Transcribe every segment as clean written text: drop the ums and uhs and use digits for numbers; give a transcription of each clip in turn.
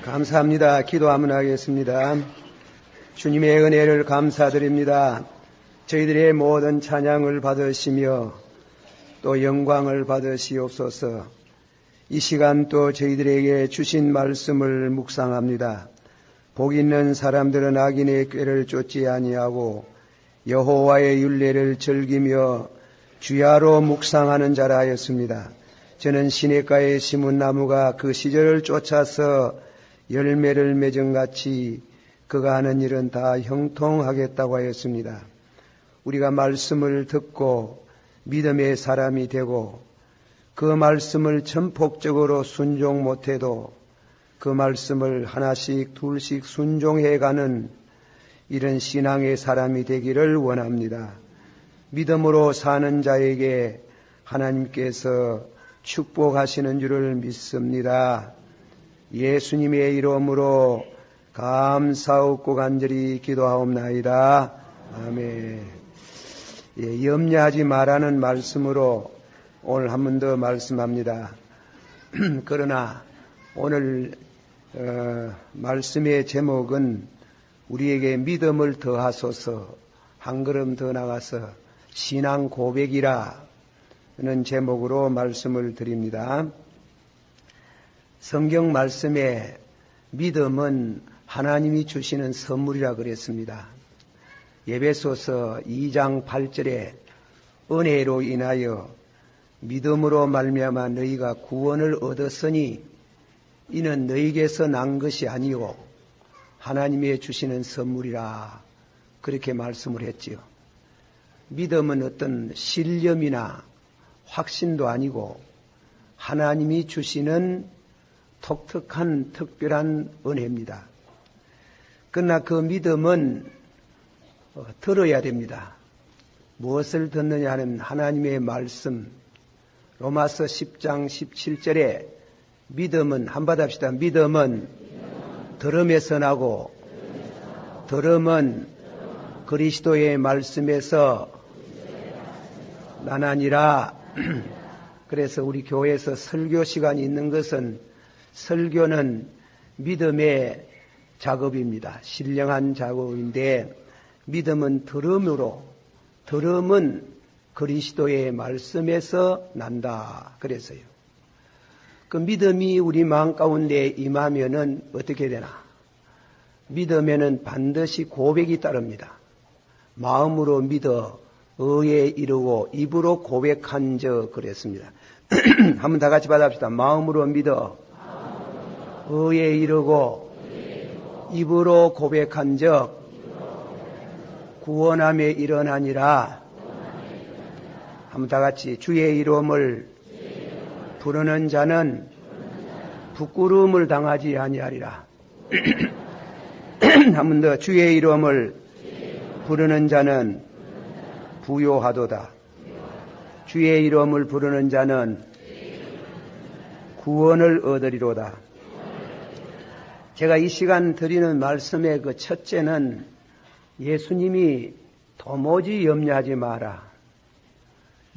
감사합니다. 기도 한번 하겠습니다. 주님의 은혜를 감사드립니다. 저희들의 모든 찬양을 받으시며 또 영광을 받으시옵소서. 이 시간 또 저희들에게 주신 말씀을 묵상합니다. 복 있는 사람들은 악인의 꾀를 쫓지 아니하고 여호와의 율례를 즐기며 주야로 묵상하는 자라 하였습니다. 저는 시냇가에 심은 나무가 그 시절을 쫓아서 열매를 맺은같이 그가 하는 일은 다 형통하겠다고 하였습니다. 우리가 말씀을 듣고 믿음의 사람이 되고 그 말씀을 전폭적으로 순종 못해도 그 말씀을 하나씩 둘씩 순종해가는 이런 신앙의 사람이 되기를 원합니다. 믿음으로 사는 자에게 하나님께서 축복하시는 줄을 믿습니다. 예수님의 이름으로 감사하고 간절히 기도하옵나이다. 아멘. 염려하지 말라는 말씀으로 오늘 한 번 더 말씀합니다. 그러나 오늘 말씀의 제목은 우리에게 믿음을 더하소서, 한 걸음 더 나가서 신앙 고백이라는 제목으로 말씀을 드립니다. 성경 말씀에 믿음은 하나님이 주시는 선물이라 그랬습니다. 에베소서 2장 8절에 은혜로 인하여 믿음으로 말미암아 너희가 구원을 얻었으니 이는 너희에게서 난 것이 아니오 하나님이 주시는 선물이라 그렇게 말씀을 했지요. 믿음은 어떤 신념이나 확신도 아니고 하나님이 주시는 독특한 특별한 은혜입니다. 그러나 그 믿음은 들어야 됩니다. 무엇을 듣느냐 하는 하나님의 말씀, 로마서 10장 17절에 믿음은 한번 합시다. 믿음은 들음에서 나고 들음은 그리스도의 말씀에서 나나니라. 그래서 우리 교회에서 설교 시간이 있는 것은 설교는 믿음의 작업입니다. 신령한 작업인데 믿음은 들음으로, 들음은 그리스도의 말씀에서 난다. 그래서요. 그 믿음이 우리 마음 가운데 임하면은 어떻게 되나? 믿음에는 반드시 고백이 따릅니다. 마음으로 믿어 의에 이르고 입으로 고백한 저 그랬습니다. 한번 다 같이 받아봅시다. 마음으로 믿어 의에 이르고 입으로 고백한 적 구원함에 일어나니라. 한번 다 같이 주의 이름을 부르는 자는 부끄러움을 당하지 아니하리라. 한 번 더 주의 이름을 부르는 자는 부요하도다. 주의 이름을 부르는 자는 구원을 얻으리로다. 제가 이 시간 드리는 말씀의 그 첫째는 예수님이 도무지 염려하지 마라.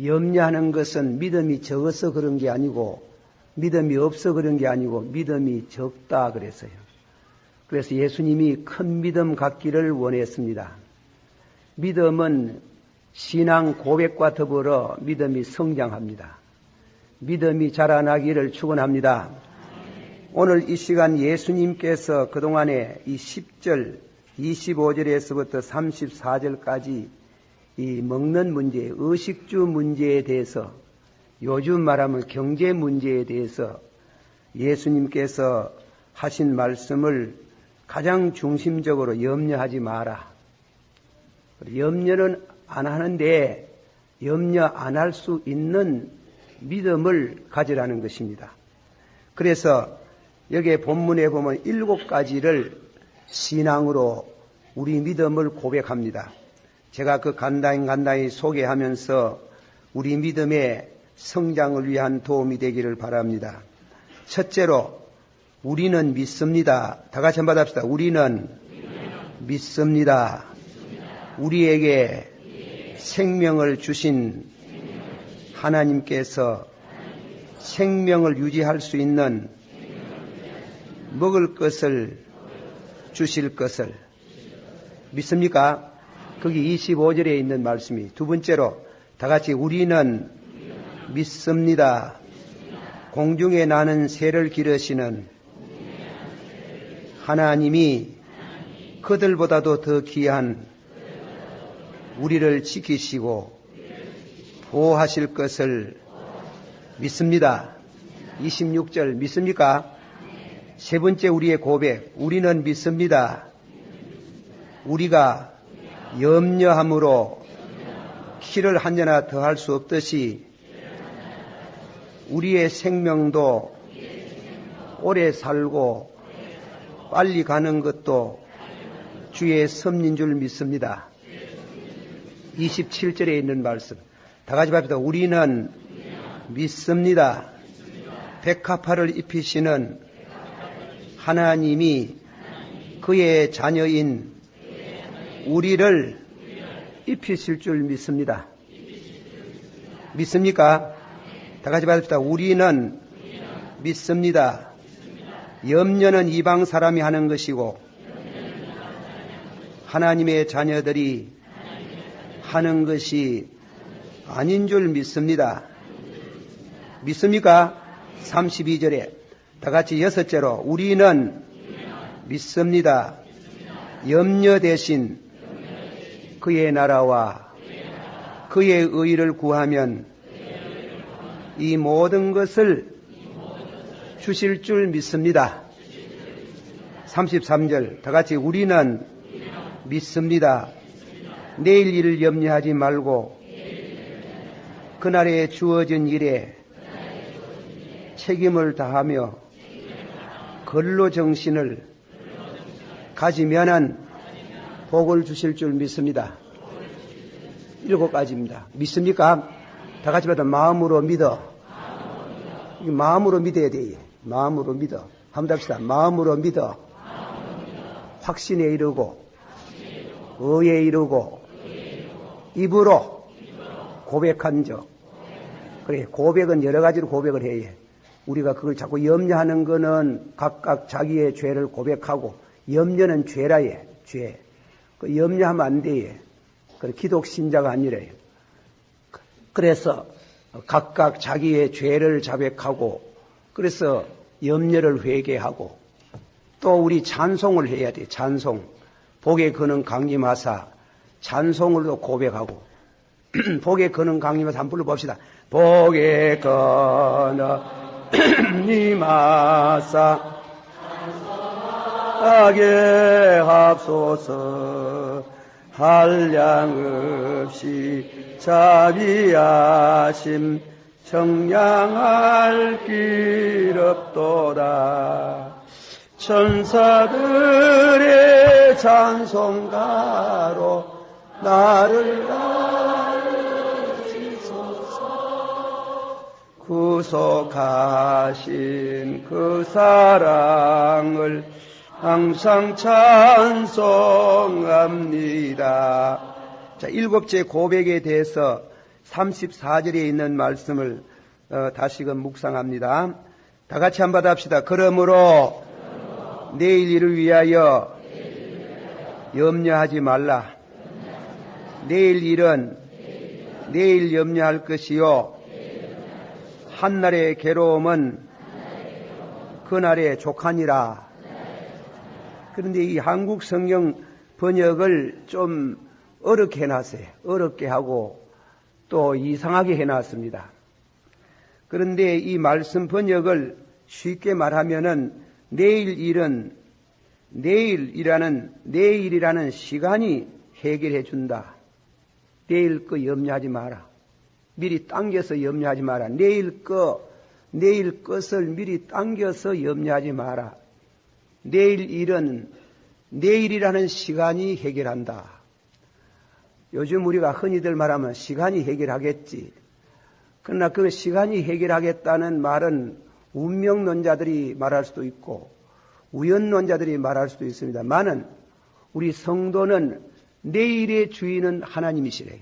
염려하는 것은 믿음이 적어서 그런 게 아니고 믿음이 없어 그런 게 아니고 믿음이 적다 그랬어요. 그래서 예수님이 큰 믿음 갖기를 원했습니다. 믿음은 신앙 고백과 더불어 믿음이 성장합니다. 믿음이 자라나기를 축원합니다. 오늘 이 시간 예수님께서 그동안에 이 10절, 25절에서부터 34절까지 이 먹는 문제, 의식주 문제에 대해서 요즘 말하면 경제 문제에 대해서 예수님께서 하신 말씀을 가장 중심적으로 염려하지 마라. 염려는 안 하는데 염려 안 할 수 있는 믿음을 가지라는 것입니다. 그래서 여기에 본문에 보면 7가지를 신앙으로 우리 믿음을 고백합니다. 제가 그 간단히 소개하면서 우리 믿음의 성장을 위한 도움이 되기를 바랍니다. 첫째로 우리는 믿습니다. 다 같이 한번 합시다. 우리는 믿습니다. 우리에게 생명을 주신 하나님께서 생명을 유지할 수 있는 먹을 것을 주실 것을 믿습니까? 거기 25절에 있는 말씀이. 두 번째로 다 같이 우리는 믿습니다. 공중에 나는 새를 기르시는 하나님이 그들보다도 더 귀한 우리를 지키시고 보호하실 것을 믿습니다. 26절 믿습니까? 세 번째 우리의 고백. 우리는 믿습니다. 우리가 염려함으로 키를 한 녀나 더할 수 없듯이 우리의 생명도 오래 살고 빨리 가는 것도 주의 섭리인 줄 믿습니다. 27절에 있는 말씀. 다 같이 봅시다. 우리는 믿습니다. 백합화를 입히시는 하나님이 그의 자녀인 우리를 입히실 줄 믿습니다. 믿습니까? 다 같이 봅시다. 우리는 믿습니다. 염려는 이방 사람이 하는 것이고 하나님의 자녀들이 하는 것이 아닌 줄 믿습니다. 믿습니까? 32절에 다 같이 여섯째로 우리는 믿습니다. 염려 대신 그의 나라와 그의 의를 구하면 이 모든 것을 주실 줄 믿습니다. 33절 다 같이 우리는 믿습니다. 내일 일을 염려하지 말고 그날에 주어진 일에 책임을 다하며 근로정신을 가지면은 복을 주실 줄 믿습니다. 7가지입니다. 믿습니까? 다 같이 받아 마음으로 믿어. 마음으로 믿어야 돼. 마음으로 믿어. 한번 합시다. 마음으로 믿어. 확신에 이르고 의에 이르고 입으로 고백한 적. 그래, 고백은 여러 가지로 고백을 해야 해. 우리가 그걸 자꾸 염려하는 거는 각각 자기의 죄를 고백하고 염려는 죄라 해. 죄. 그 염려하면 안 돼. 그래, 기독신자가 아니래요. 그래서 각각 자기의 죄를 자백하고 그래서 염려를 회개하고 또 우리 찬송을 해야 돼. 찬송. 복에 거는 강림하사 찬송으로도 고백하고 복에 거는 강림하사 한번 불러봅시다. 복에 거는 강림하사 하게 합소서 한량 없이 자비하심 청량할 길 없도다. 천사들의 찬송가로 나를 알리소서. 구속하신 그 사랑을 항상 찬송합니다. 자, 7째 고백에 대해서 34절에 있는 말씀을 다시금 묵상합니다. 다 같이 한번 합시다. 그러므로 내일 일을 위하여 염려하지 말라. 내일 일은 내일 염려할 것이요 한날의 괴로움은 그날의 족하니라. 그런데 이 한국 성경 번역을 좀 어렵게 해놨어요. 어렵게 하고 또 이상하게 해놨습니다. 그런데 이 말씀 번역을 쉽게 말하면은 내일이라는 시간이 해결해 준다. 내일 거 염려하지 마라. 미리 당겨서 염려하지 마라. 내일 것을 미리 당겨서 염려하지 마라. 내일이라는 시간이 해결한다. 요즘 우리가 흔히들 말하면 시간이 해결하겠지. 그러나 그 시간이 해결하겠다는 말은 운명론자들이 말할 수도 있고 우연론자들이 말할 수도 있습니다만은 우리 성도는 내일의 주인은 하나님이시래요.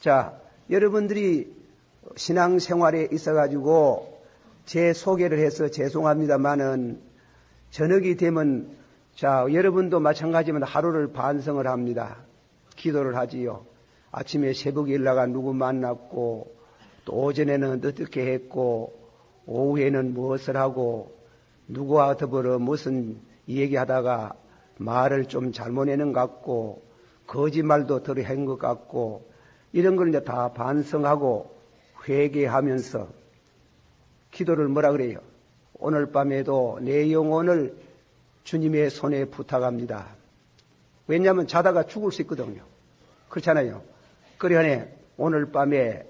자, 여러분들이 신앙생활에 있어가지고 제 소개를 해서 죄송합니다만은 저녁이 되면 자, 여러분도 마찬가지면 하루를 반성을 합니다. 기도를 하지요. 아침에 새벽에 일어나가 누구 만났고, 또 오전에는 어떻게 했고, 오후에는 무엇을 하고, 누구와 더불어 무슨 얘기하다가 말을 좀 잘못내는 것 같고, 거짓말도 덜 한 것 같고, 이런 걸 이제 다 반성하고 회개하면서 기도를 뭐라 그래요? 오늘 밤에도 내 영혼을 주님의 손에 부탁합니다. 왜냐하면 자다가 죽을 수 있거든요. 그렇잖아요. 그러니 오늘 밤에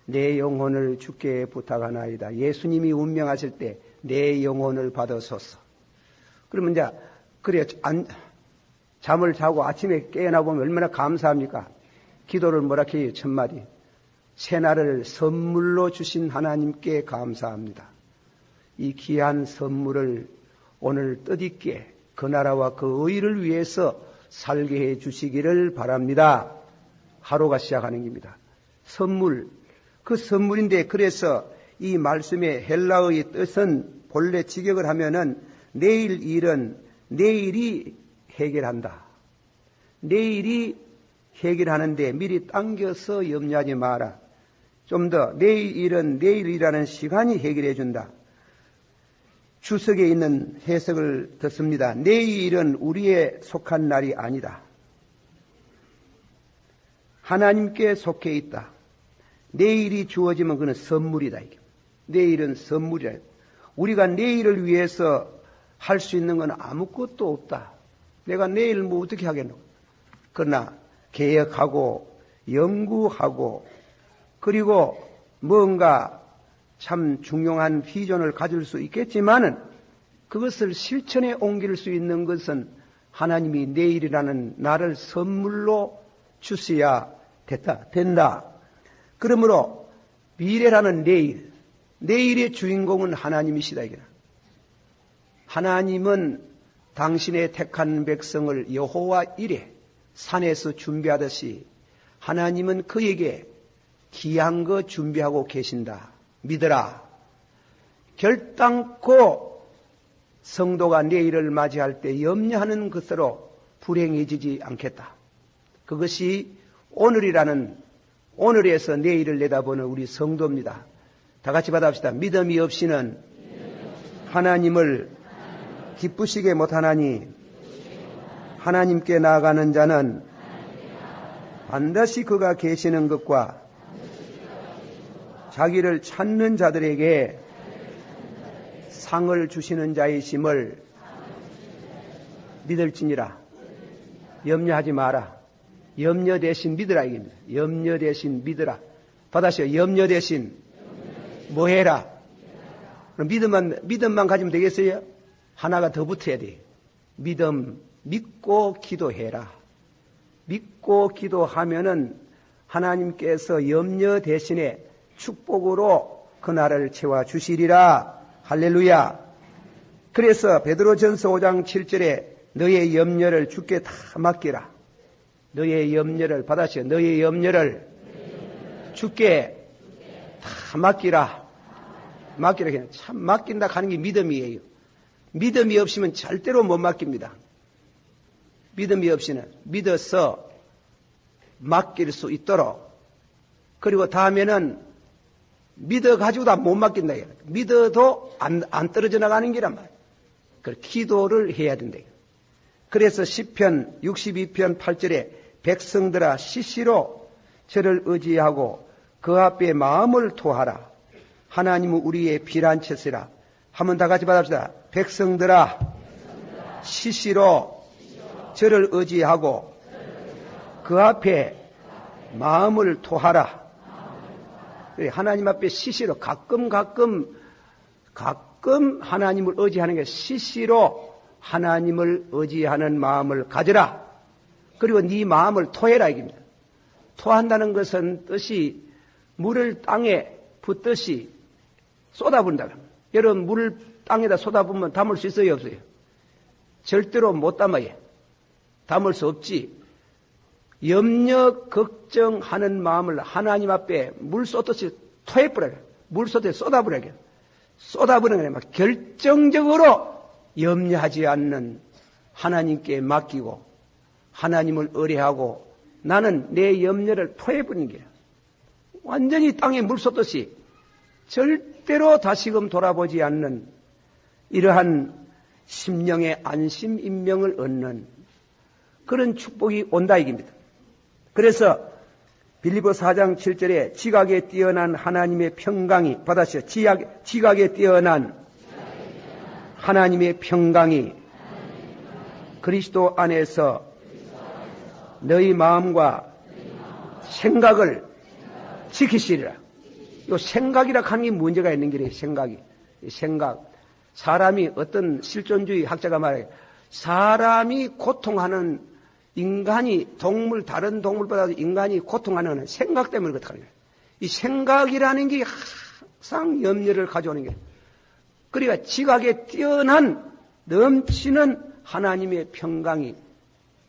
내 영혼을 주께 부탁하나이다. 예수님이 운명하실 때 내 영혼을 받으소서. 그러면 이제 그래 잠을 자고 아침에 깨어나 보면 얼마나 감사합니까? 기도를 뭐라 해요? 첫마디. 새날을 선물로 주신 하나님께 감사합니다. 이 귀한 선물을 오늘 뜻있게 그 나라와 그 의를 위해서 살게 해 주시기를 바랍니다. 하루가 시작하는 겁니다. 선물, 그 선물인데 그래서 이 말씀의 헬라어의 뜻은 본래 직역을 하면은 내일 일은 내일이 해결한다. 내일이 해결하는데 미리 당겨서 염려하지 마라. 좀 더 내일 일은 내일이라는 시간이 해결해 준다. 주석에 있는 해석을 듣습니다. 내일은 우리에 속한 날이 아니다. 하나님께 속해 있다. 내일이 주어지면 그는 선물이다. 이게. 내일은 선물이다. 우리가 내일을 위해서 할 수 있는 건 아무것도 없다. 내가 내일 뭐 어떻게 하겠노? 그러나 계획하고 연구하고 그리고 뭔가 참 중요한 비전을 가질 수 있겠지만은 그것을 실천에 옮길 수 있는 것은 하나님이 내일이라는 나를 선물로 주셔야 된다. 그러므로 미래라는 내일, 내일의 주인공은 하나님이시다. 이게. 하나님은 당신의 택한 백성을 여호와 이레 산에서 준비하듯이 하나님은 그에게 귀한 거 준비하고 계신다. 믿어라. 결단코 성도가 내일을 맞이할 때 염려하는 것으로 불행해지지 않겠다. 그것이 오늘에서 내일을 내다보는 우리 성도입니다. 다 같이 받아봅시다. 믿음이 없이는 하나님을 기쁘시게 못하나니 하나님께 나아가는 자는 반드시 그가 계시는 것과 자기를 찾는 자들에게 상을 주시는 자이심을 믿을지니라. 염려하지 마라. 염려 대신 믿으라 이깁니다. 염려 대신 믿으라. 받아시오. 염려 대신 뭐 해라? 그럼 믿음만 가지면 되겠어요? 하나가 더 붙어야 돼. 믿고 기도해라. 믿고 기도하면은 하나님께서 염려 대신에 축복으로 그날을 채워주시리라. 할렐루야. 그래서 베드로전서 5장 7절에 너의 염려를 주께 다 맡기라. 너의 염려를 받아시오. 너의 염려를 주께 다 맡기라. 맡기라. 그냥 참 맡긴다 하는 게 믿음이에요. 믿음이 없으면 절대로 못 맡깁니다. 믿음이 없이는 믿어서 맡길 수 있도록 그리고 다음에는 믿어가지고 다 못 맡긴다. 믿어도 안 떨어져 나가는 게란 말이에요. 그 기도를 해야 된다. 그래서 시편 62편 8절에 백성들아 시시로 저를 의지하고 그 앞에 마음을 토하라. 하나님은 우리의 피난처시라. 한번 다 같이 받읍시다. 백성들아 시시로 저를 의지하고 그 앞에 마음을 토하라. 하나님 앞에 시시로 가끔 하나님을 의지하는 게 시시로 하나님을 의지하는 마음을 가져라. 그리고 네 마음을 토해라 이깁니다. 토한다는 것은 뜻이 물을 땅에 붓듯이 쏟아부은다. 여러분 물을 땅에다 쏟아부으면 담을 수 있어요 없어요? 절대로 못 담아요. 담을 수 없지. 염려 걱정하는 마음을 하나님 앞에 물 쏟듯이 토해버려요. 물 쏟듯이 쏟아버려요. 쏟아버리는 거예요. 막 결정적으로 염려하지 않는 하나님께 맡기고 하나님을 의뢰하고 나는 내 염려를 토해버리는 거야. 완전히 땅에 물 쏟듯이 절대로 다시금 돌아보지 않는 이러한 심령의 안심 인명을 얻는 그런 축복이 온다 이깁니다. 그래서 빌립보 4장 7절에 지각에 뛰어난 하나님의 평강이 받아시오. 지각에 뛰어난 하나님의 평강이 그리스도 안에서 너희 마음과 생각을 지키시리라. 이 생각이라 하는 게 문제가 있는 길이에요. 생각. 사람이 어떤 실존주의 학자가 말해요. 사람이 고통하는 인간이 다른 동물보다 인간이 고통하는 생각 때문에 그렇다는 거예요. 이 생각이라는 게 항상 염려를 가져오는 거예요. 그러니까 지각에 뛰어난 넘치는 하나님의 평강이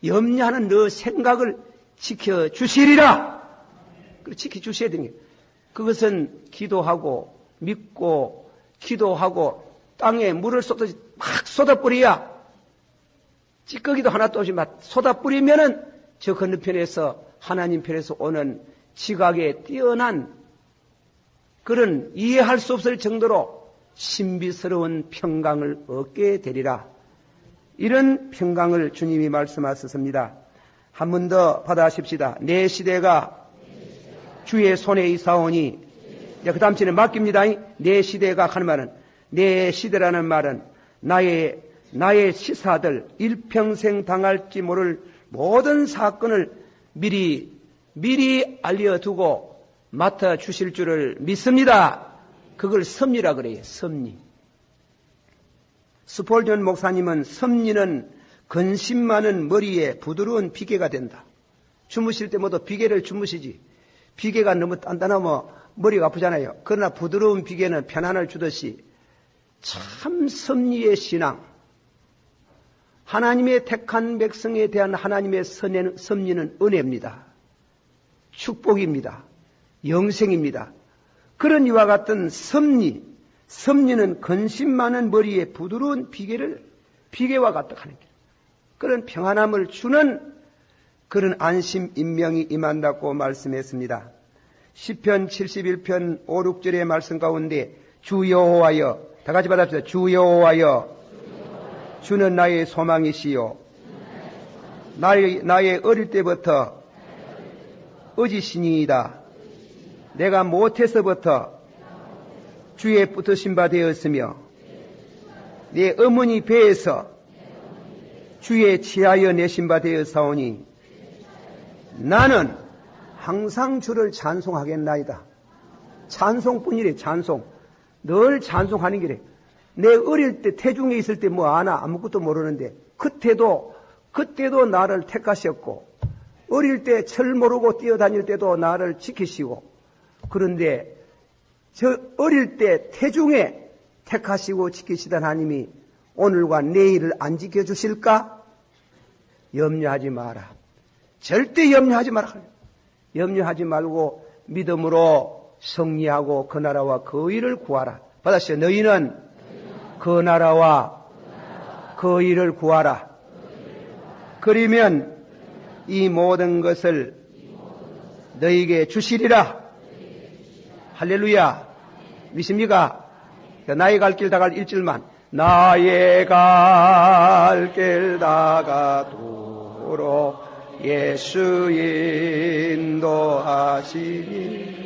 염려하는 너 생각을 지켜주시리라. 지켜주셔야 되는 거예요. 그것은 기도하고 믿고 기도하고 땅에 물을 쏟듯이 막 쏟아뿌려야 찌꺼기도 하나도 없이 막 쏟아뿌리면은 저 건너편에서 하나님 편에서 오는 지각에 뛰어난 그런 이해할 수 없을 정도로 신비스러운 평강을 얻게 되리라. 이런 평강을 주님이 말씀하셨습니다. 한 번 더 받아십시다. 내 시대가 주의 손에 있사오니 그 다음 절에 맡깁니다. 내 시대가 하는 말은 내 시대라는 말은 나의 시사들 일평생 당할지 모를 모든 사건을 미리 알려두고 맡아주실 줄을 믿습니다. 그걸 섭리라 그래요. 섭리. 스폴전 목사님은 섭리는 근심 많은 머리에 부드러운 비계가 된다. 주무실 때 모두 비계를 주무시지. 비계가 너무 단단하면 머리가 아프잖아요. 그러나 부드러운 비계는 편안을 주듯이 참 섭리의 신앙, 하나님의 택한 백성에 대한 하나님의 섭리는 은혜입니다. 축복입니다. 영생입니다. 그런 이와 같은 섭리는 근심 많은 머리에 부드러운 비계와 같다 하는 게 그런 평안함을 주는 그런 안심 인명이 임한다고 말씀했습니다. 시편 71편 5, 6절의 말씀 가운데 주 여호와여, 다 같이 받아봅시다. 주 여호와여, 주는 나의 소망이시요 나의 어릴 때부터 의지신이이다. 내가 못해서부터 주의 붙으신 바 되었으며 내 어머니 배에서 주의 취하여 내신 바 되었사오니 나는 항상 주를 찬송하겠나이다. 찬송뿐이래. 찬송. 늘 찬송하는 길에. 내 어릴 때 태중에 있을 때 뭐 아나 아무것도 모르는데 그때도 나를 택하셨고 어릴 때 철 모르고 뛰어다닐 때도 나를 지키시고 그런데 저 어릴 때 태중에 택하시고 지키시던 하나님이 오늘과 내일을 안 지켜주실까? 염려하지 마라. 절대 염려하지 마라. 염려하지 말고 믿음으로 승리하고 그 나라와 그 일을 구하라. 받았어요. 너희는 그 나라와 그 일을 구하라. 그러면 이 모든 것을 너희에게 주시리라. 할렐루야. 믿습니까? 나의 갈 길 다갈 1절만. 나의 갈 길 다가도록 예수 인도하시니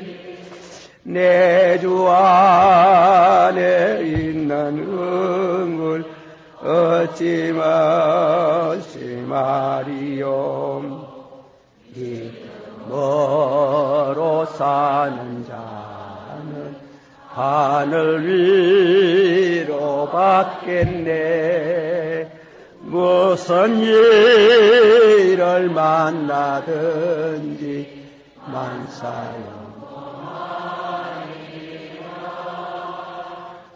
내 주 안에 있는 응을 얻지 마시마리요. 멀어 사는 자는 하늘 위로 받겠네. 무슨 일을 만나든지 만사여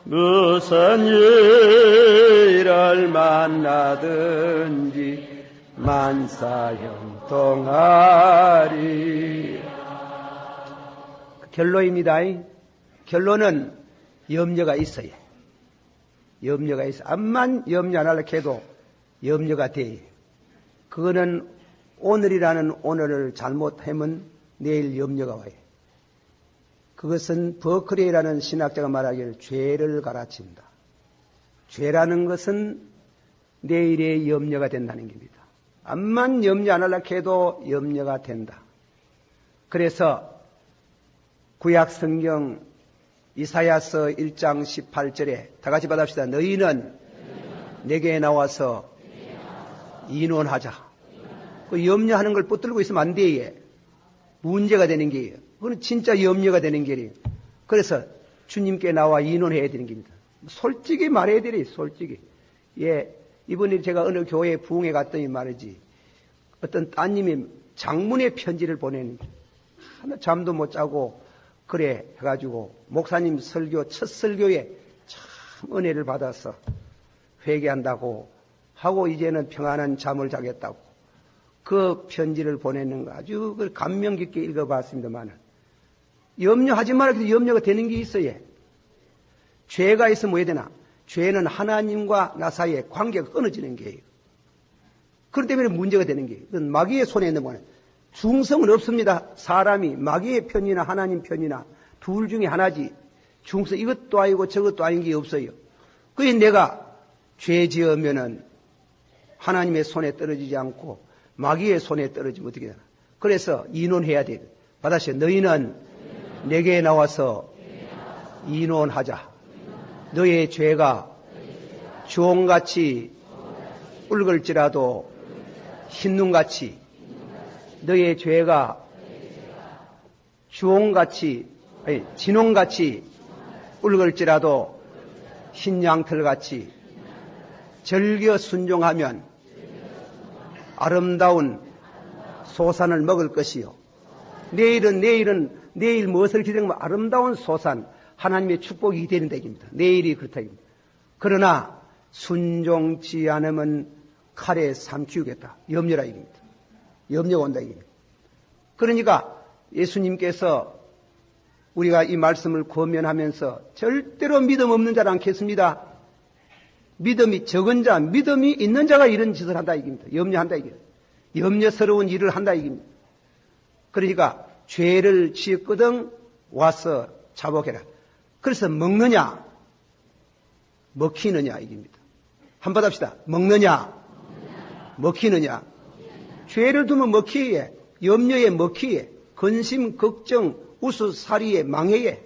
무슨 일을 만나든지 만사형통하리. 결론입니다. 결론은 염려가 있어요. 염려가 있어. 암만 염려 안 하려고 해도 염려가 돼. 그거는 오늘이라는 오늘을 잘못하면 내일 염려가 와요. 그것은 버클레이라는 신학자가 말하기를 죄를 가르친다. 죄라는 것은 내일의 염려가 된다는 겁니다. 암만 염려 안 하려고 해도 염려가 된다. 그래서 구약 성경 이사야서 1장 18절에 다 같이 받읍시다. 너희는 내게 나와서 이논하자. 그 염려하는 걸 붙들고 있으면 안 돼. 문제가 되는 게예요. 그건 진짜 염려가 되는 게예요. 그래서 주님께 나와 이논해야 되는 겁니다. 솔직히 말해야 되리, 솔직히. 예, 이번에 제가 어느 교회에 부흥회 갔더니 말이지. 어떤 따님이 장문의 편지를 보내는데 하나 잠도 못 자고 그래 해가지고 목사님 설교 첫 설교에 참 은혜를 받아서 회개한다고 하고 이제는 평안한 잠을 자겠다고 그 편지를 보내는 거 아주 감명 깊게 읽어봤습니다만 염려하지 말아도 염려가 되는 게 있어요. 죄가 있으면 뭐 해야 되나? 죄는 하나님과 나 사이에 관계가 끊어지는 게예요. 그렇기 때문에 문제가 되는 게예요. 그건 마귀의 손에 있는 거는 중성은 없습니다. 사람이 마귀의 편이나 하나님 편이나 둘 중에 하나지 중성 이것도 아니고 저것도 아닌 게 없어요. 그게 내가 죄 지으면은 하나님의 손에 떨어지지 않고 마귀의 손에 떨어지면 어떻게 되나? 그래서 이논해야 돼. 받아서 너희는 내게 나와서 이논하자. 너의 죄가 주홍같이 붉을지라도 흰눈같이 너의 죄가 진홍같이 붉을지라도 흰 양털같이 절겨 순종하면 아름다운 소산을 먹을 것이요. 내일 무엇을 기대하면 아름다운 소산, 하나님의 축복이 되는 얘기입니다. 내일이 그렇다. 그러나 순종치 않으면 칼에 삼키우겠다. 염려라 얘기입니다. 염려가 온다 얘기입니다. 그러니까 예수님께서 우리가 이 말씀을 권면하면서 절대로 믿음 없는 자를 않겠습니다. 믿음이 적은 자, 믿음이 있는 자가 이런 짓을 한다 이깁니다. 염려한다 이깁니다. 염려스러운 일을 한다 이깁니다. 그러니까 죄를 지었거든 와서 자복해라. 그래서 먹느냐, 먹히느냐 이깁니다. 한번 합시다. 먹느냐, 먹히느냐. 죄를 두면 먹히에, 염려에 먹히에, 근심, 걱정, 우수사리에 망해에,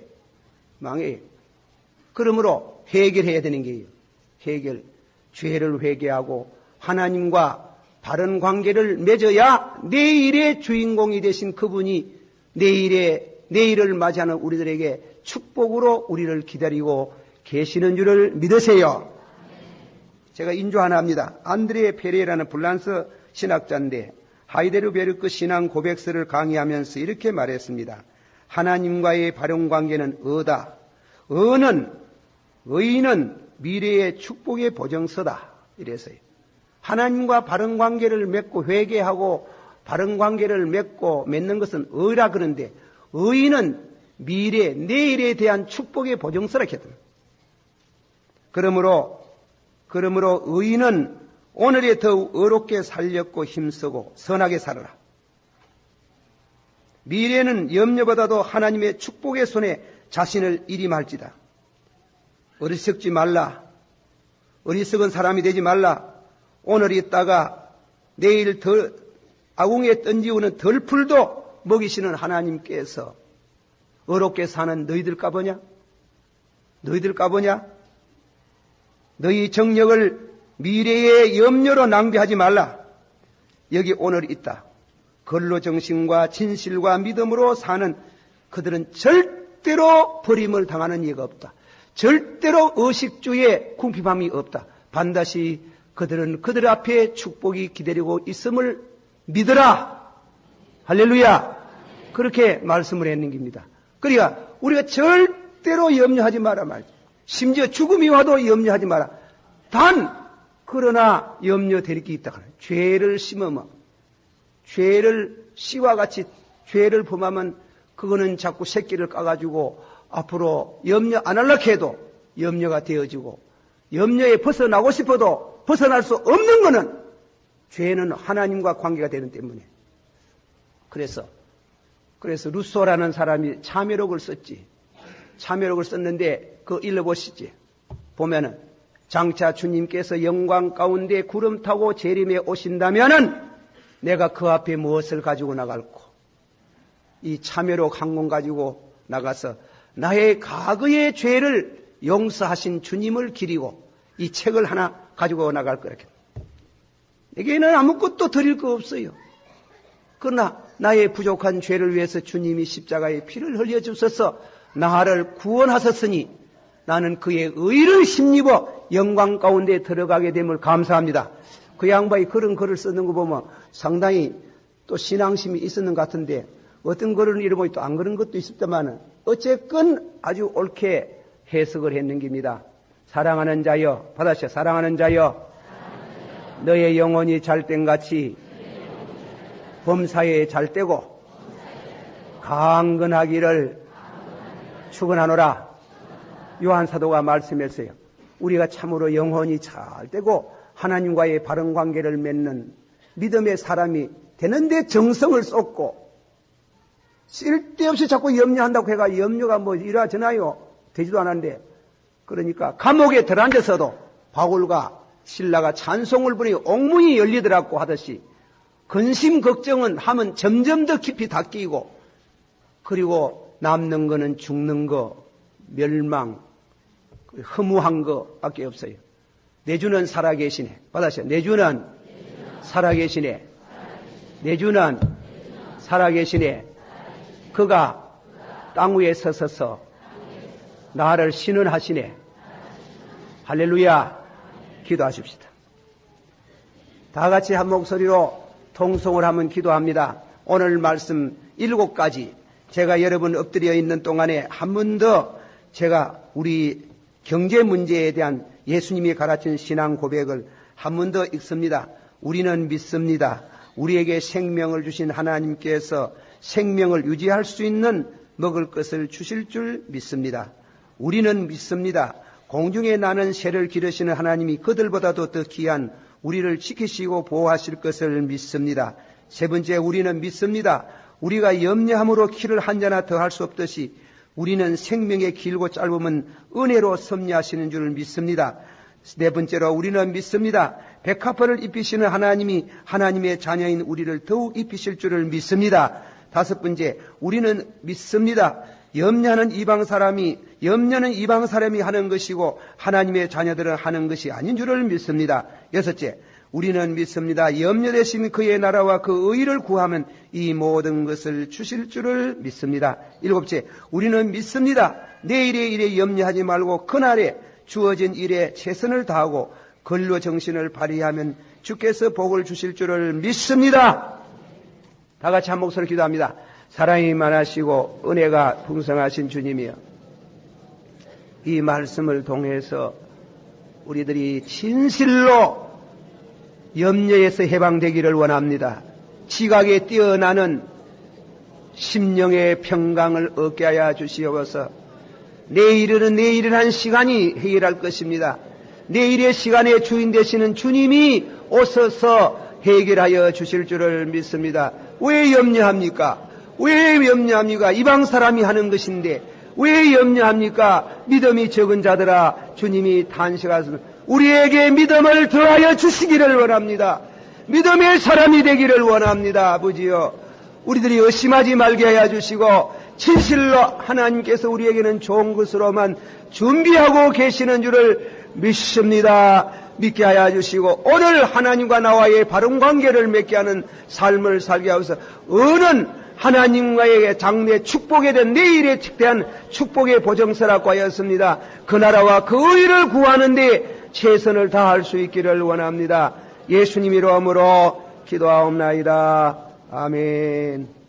망해에. 그러므로 해결해야 되는 게예요. 해결. 죄를 회개하고 하나님과 바른 관계를 맺어야 내일의 주인공이 되신 그분이 내일을 맞이하는 우리들에게 축복으로 우리를 기다리고 계시는 줄을 믿으세요. 제가 인조 하나 합니다. 안드레 페레라는 불란서 신학자인데 하이데르베르크 신앙 고백서를 강의하면서 이렇게 말했습니다. 하나님과의 바른 관계는 의다. 의인은 미래의 축복의 보증서다. 이래서요. 하나님과 바른 관계를 맺고 회개하고 바른 관계를 맺는 것은 의라 그런데 의인은 내일에 대한 축복의 보증서라 했습니다. 그러므로 의인은 오늘에 더욱 의롭게 살렸고 힘쓰고 선하게 살아라. 미래는 염려보다도 하나님의 축복의 손에 자신을 일임할지다. 어리석지 말라. 어리석은 사람이 되지 말라. 오늘 있다가 내일 아궁에 던지우는 덜풀도 먹이시는 하나님께서 어렵게 사는 너희들 까보냐? 너희 정력을 미래의 염려로 낭비하지 말라. 여기 오늘 있다. 근로정신과 진실과 믿음으로 사는 그들은 절대로 버림을 당하는 예가 없다. 절대로 의식주에 궁핍함이 없다. 반드시 그들은 그들 앞에 축복이 기다리고 있음을 믿어라. 할렐루야. 그렇게 말씀을 했는 겁니다. 그러니까 우리가 절대로 염려하지 마라 말이죠. 심지어 죽음이 와도 염려하지 마라. 그러나 염려될 게 있다. 죄를 심으면 죄를 씨와 같이 죄를 범하면 그거는 자꾸 새끼를 까가지고 앞으로 염려 안 하려고 해도 염려가 되어지고 염려에 벗어나고 싶어도 벗어날 수 없는 것은 죄는 하나님과 관계가 되는 때문에. 그래서 루소라는 사람이 참회록을 썼지. 참회록을 썼는데 그거 읽어보시지. 보면은 장차 주님께서 영광 가운데 구름 타고 재림에 오신다면은 내가 그 앞에 무엇을 가지고 나갈고, 이 참회록 한 권 가지고 나가서 나의 과거의 죄를 용서하신 주님을 기리고 이 책을 하나 가지고 나갈 거라. 내게는 아무것도 드릴 거 없어요. 그러나 나의 부족한 죄를 위해서 주님이 십자가에 피를 흘려주셔서 나를 구원하셨으니 나는 그의 의를 힘입어 영광 가운데 들어가게 됨을 감사합니다. 그 양반이 그런 글을 쓰는 거 보면 상당히 또 신앙심이 있었는 것 같은데, 어떤 글은 이러면 또 안 그런 것도 있었다마는 어쨌건 아주 옳게 해석을 했는 겁니다. 사랑하는 자여, 받아서 사랑하는 자여, 너의 영혼이 잘된같이 범사에 잘되고 강건하기를 축원하노라. 요한 사도가 말씀했어요. 우리가 참으로 영혼이 잘되고 하나님과의 바른 관계를 맺는 믿음의 사람이 되는데 정성을 쏟고, 쓸데없이 자꾸 염려한다고 해가 염려가 뭐 이러잖아요. 되지도 않았는데. 그러니까 감옥에 들어앉아서도 바울과 신라가 찬송을 부르니 옥문이 열리더라고 하듯이 근심 걱정은 하면 점점 더 깊이 닫히고, 그리고 남는 거는 죽는 거, 멸망, 허무한 거밖에 없어요. 내 주는 살아계시네. 받아서 내 주는 살아계시네. 내 주는 살아계시네. 그가 땅 위에 서서서 나를 신원하시네. 할렐루야. 기도하십시다. 다 같이 한 목소리로 통성을 하면 기도합니다. 오늘 말씀 7가지 제가 여러분 엎드려 있는 동안에 한 번 더 제가 우리 경제 문제에 대한 예수님이 가르친 신앙 고백을 한 번 더 읽습니다. 우리는 믿습니다. 우리에게 생명을 주신 하나님께서 생명을 유지할 수 있는 먹을 것을 주실 줄 믿습니다. 우리는 믿습니다. 공중에 나는 새를 기르시는 하나님이 그들보다도 더 귀한 우리를 지키시고 보호하실 것을 믿습니다. 세 번째, 우리는 믿습니다. 우리가 염려함으로 키를 한 자나 더 할 수 없듯이 우리는 생명의 길고 짧음은 은혜로 섭리하시는 줄 믿습니다. 네 번째로, 우리는 믿습니다. 백합화를 입히시는 하나님이 하나님의 자녀인 우리를 더욱 입히실 줄을 믿습니다. 다섯 번째, 우리는 믿습니다. 염려는 이방 사람이 하는 것이고 하나님의 자녀들은 하는 것이 아닌 줄을 믿습니다. 여섯째, 우리는 믿습니다. 염려 대신 그의 나라와 그 의를 구하면 이 모든 것을 주실 줄을 믿습니다. 일곱째, 우리는 믿습니다. 내일의 일에 염려하지 말고 그날에 주어진 일에 최선을 다하고 근로 정신을 발휘하면 주께서 복을 주실 줄을 믿습니다. 다 같이 한 목소리로 기도합니다. 사랑이 많으시고 은혜가 풍성하신 주님이여, 이 말씀을 통해서 우리들이 진실로 염려에서 해방되기를 원합니다. 지각에 뛰어나는 심령의 평강을 얻게 하여 주시옵소서. 내일은 한 시간이 해결할 것입니다. 내일의 시간의 주인 되시는 주님이 오셔서 해결하여 주실 줄을 믿습니다. 왜 염려합니까? 왜 염려합니까? 이방 사람이 하는 것인데 왜 염려합니까? 믿음이 적은 자들아, 주님이 탄식하소서. 우리에게 믿음을 더하여 주시기를 원합니다. 믿음의 사람이 되기를 원합니다. 아버지여, 우리들이 의심하지 말게 하여 주시고 진실로 하나님께서 우리에게는 좋은 것으로만 준비하고 계시는 줄을 믿습니다. 믿게 하여 주시고 오늘 하나님과 나와의 바른 관계를 맺게 하는 삶을 살게 하소서. 은은 하나님과의 장래 축복에 대한 내일에 대한 축복의 보정서라고 하였습니다. 그 나라와 그 의를 구하는 데 최선을 다할 수 있기를 원합니다. 예수님 이름으로 기도하옵나이다. 아멘.